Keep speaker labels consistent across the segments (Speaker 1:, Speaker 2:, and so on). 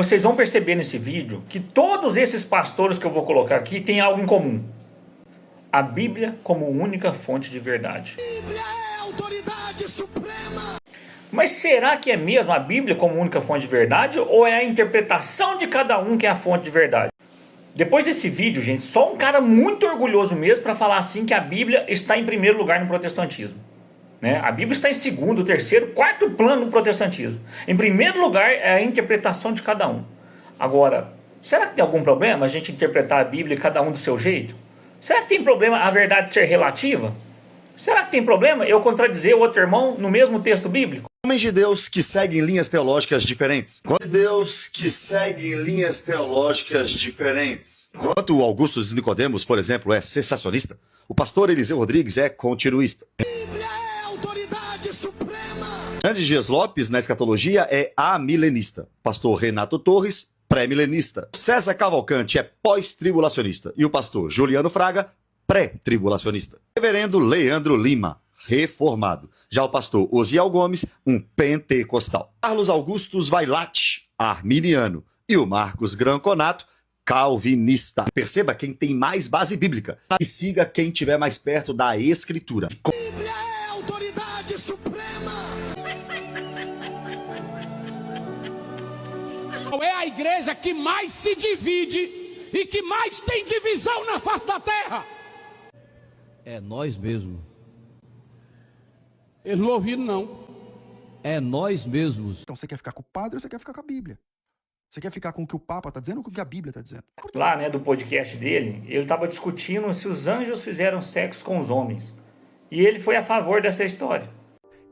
Speaker 1: Vocês vão perceber nesse vídeo que todos esses pastores que eu vou colocar aqui têm algo em comum. A Bíblia como única fonte de verdade. A Bíblia é a autoridade suprema. Mas será que é mesmo a Bíblia como única fonte de verdade? Ou é a interpretação de cada um que é a fonte de verdade? Depois desse vídeo, gente, só um cara muito orgulhoso mesmo para falar assim que a Bíblia está em primeiro lugar no protestantismo. Né? A Bíblia está em segundo, terceiro, quarto plano no protestantismo. Em primeiro lugar é a interpretação de cada um. Agora, será que tem algum problema a gente interpretar a Bíblia cada um do seu jeito? Será que tem problema a verdade ser relativa? Será que tem problema eu contradizer o outro irmão no mesmo texto bíblico?
Speaker 2: Homens de Deus que seguem linhas teológicas diferentes. Enquanto o Augusto de Nicodemos, por exemplo, é cessacionista, o pastor Eliseu Rodrigues é continuista. Grande Dias Lopes, na escatologia, é amilenista. Pastor Renato Torres, pré-milenista. César Cavalcante é pós-tribulacionista. E o pastor Juliano Fraga, pré-tribulacionista. Reverendo Leandro Lima, reformado. Já o pastor Osiel Gomes, um pentecostal. Carlos Augustus Vailate, arminiano. E o Marcos Granconato, calvinista. Perceba quem tem mais base bíblica e siga quem estiver mais perto da Escritura. A Bíblia é a autoridade suprema.
Speaker 3: Qual é a igreja que mais se divide e que mais tem divisão na face da terra?
Speaker 4: É nós mesmos.
Speaker 3: Eles não ouviram, não.
Speaker 4: É nós mesmos.
Speaker 5: Então você quer ficar com o padre ou você quer ficar com a Bíblia? Você quer ficar com o que o Papa está dizendo ou com o que a Bíblia está dizendo?
Speaker 1: Lá, né, do podcast dele, ele estava discutindo se os anjos fizeram sexo com os homens. E ele foi a favor dessa história.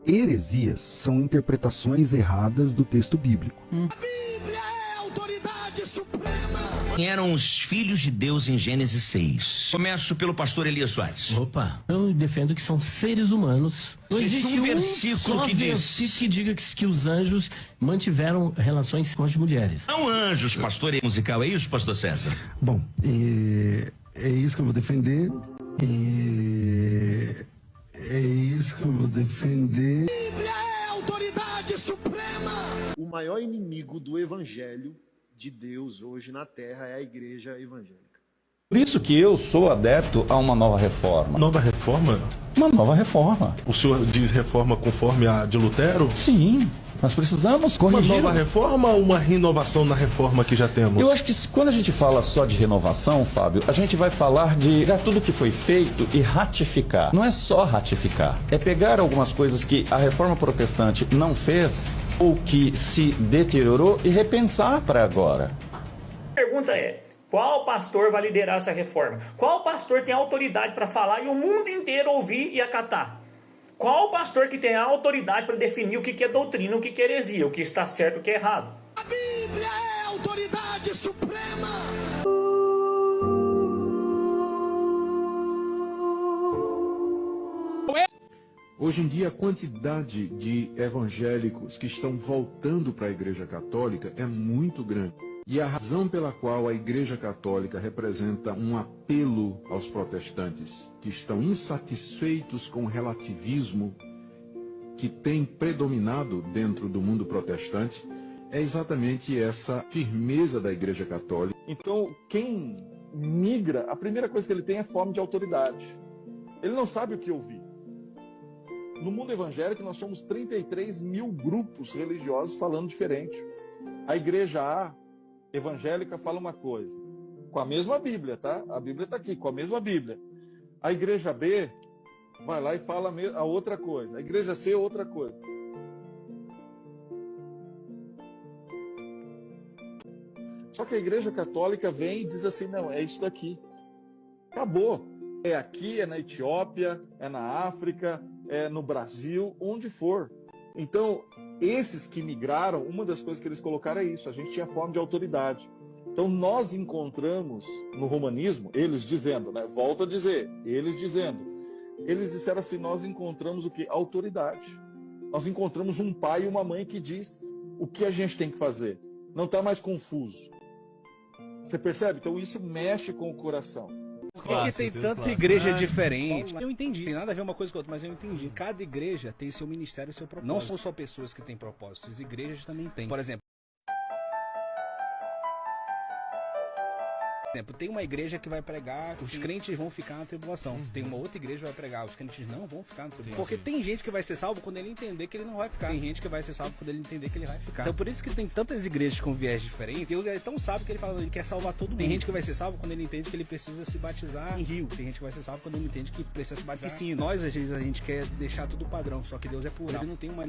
Speaker 5: Heresias são interpretações erradas do texto bíblico.
Speaker 1: A Bíblia é a autoridade suprema.
Speaker 6: Eram os filhos de Deus em Gênesis 6. Começo pelo pastor Elias Soares.
Speaker 7: Opa, eu defendo que são seres humanos. Não existe
Speaker 6: um versículo que diz
Speaker 7: que diga que os anjos mantiveram relações com as mulheres.
Speaker 6: São anjos, pastor musical, é isso, pastor César?
Speaker 5: Bom, é isso que eu vou defender. É isso que eu vou defender.
Speaker 3: A Bíblia é a autoridade suprema.
Speaker 8: O maior inimigo do evangelho de Deus hoje na terra é a igreja evangélica.
Speaker 9: Por isso que eu sou adepto a uma nova reforma.
Speaker 10: Nova reforma?
Speaker 9: Uma nova reforma.
Speaker 10: O senhor diz reforma conforme a de Lutero?
Speaker 9: Sim, nós precisamos corrigir.
Speaker 10: Uma nova reforma ou uma renovação na reforma que já temos?
Speaker 9: Eu acho que quando a gente fala só de renovação, Fábio, a gente vai falar de pegar tudo que foi feito e ratificar. Não é só ratificar, é pegar algumas coisas que a reforma protestante não fez ou que se deteriorou e repensar para agora.
Speaker 1: A pergunta é, qual pastor vai liderar essa reforma? Qual pastor tem autoridade para falar e o mundo inteiro ouvir e acatar? Qual pastor que tem a autoridade para definir o que é doutrina, o que é heresia, o que está certo e o que é errado?
Speaker 3: A Bíblia é a autoridade suprema.
Speaker 11: Hoje em dia, a quantidade de evangélicos que estão voltando para a Igreja Católica é muito grande. E a razão pela qual a Igreja Católica representa um apelo aos protestantes que estão insatisfeitos com o relativismo que tem predominado dentro do mundo protestante é exatamente essa firmeza da Igreja Católica.
Speaker 12: Então, quem migra, a primeira coisa que ele tem é fome de autoridade. Ele não sabe o que ouvir. No mundo evangélico, nós somos 33 mil grupos religiosos falando diferente. A igreja A, evangélica, fala uma coisa, com a mesma Bíblia, tá? A Bíblia está aqui, com a mesma Bíblia. A igreja B vai lá e fala a outra coisa. A igreja C, outra coisa. Só que a igreja católica vem e diz assim, não, é isso daqui. Acabou. É aqui, é na Etiópia, é na África, é no Brasil, onde for. Então, esses que migraram, uma das coisas que eles colocaram é isso, a gente tinha fome de autoridade. Então, nós encontramos no romanismo, eles dizendo, né? Volto a dizer, eles disseram assim, nós encontramos o que? Autoridade. Nós encontramos um pai e uma mãe que diz o que a gente tem que fazer. Não está mais confuso. Você percebe? Então, isso mexe com o coração.
Speaker 13: Por que tem tanta igreja diferente? Eu entendi. Tem nada a ver uma coisa com outra, mas eu entendi. Cada igreja tem seu ministério e seu propósito. Não são só pessoas que têm propósitos, igrejas também têm. Por exemplo, Tem uma igreja que vai pregar, os crentes vão ficar na tribulação. Tem uma outra igreja que vai pregar, os crentes não vão ficar na tribulação. Porque tem gente que vai ser salvo quando ele entender que ele não vai ficar. Tem gente que vai ser salvo quando ele entender que ele vai ficar. Então por isso que tem tantas igrejas com viés diferentes. Deus é tão sábio que ele fala que ele quer salvar todo mundo. Tem gente que vai ser salvo quando ele entende que ele precisa se batizar em rio. Tem gente que vai ser salvo quando ele entende que precisa se batizar em piscina. Nós, às vezes, a gente quer deixar tudo padrão, só que Deus é plural. Ele não tem uma